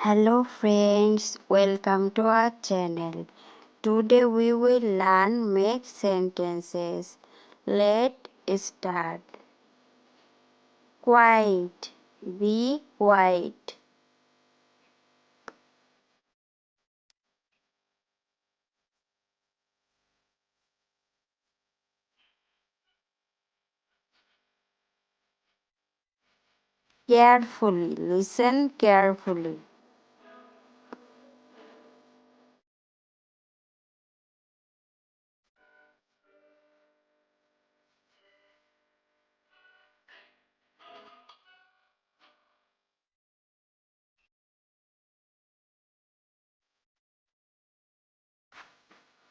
Hello friends, welcome to our channel. Today we will learn make sentences. Let's start. Quiet. Be quiet. Carefully. Listen carefully.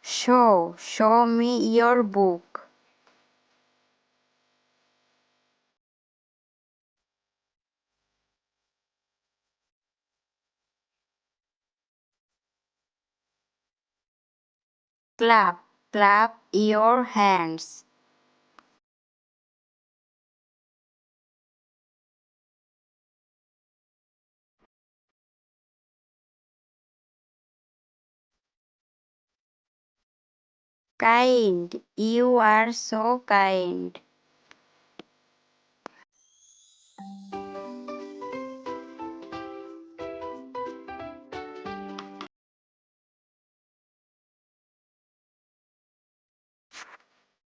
Show me your book. Clap your hands. Kind. You are so kind.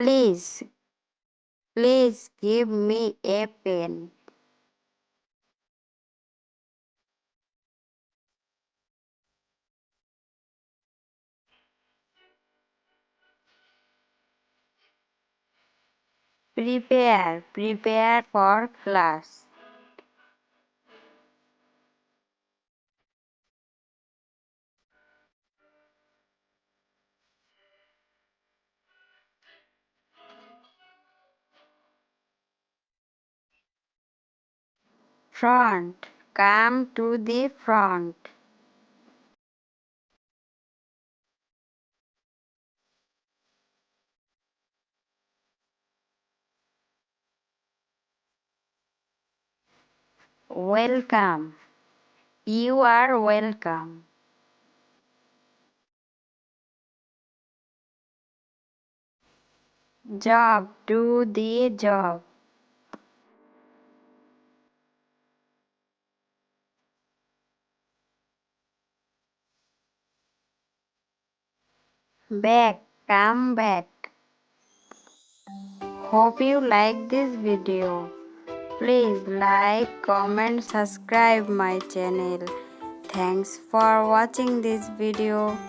Please, please give me a pen. Prepare for class. Front, come to the front. Welcome. You are welcome. Job, do the job. Back, come back. Hope you like this video. Please like, comment, subscribe my channel. Thanks for watching this video.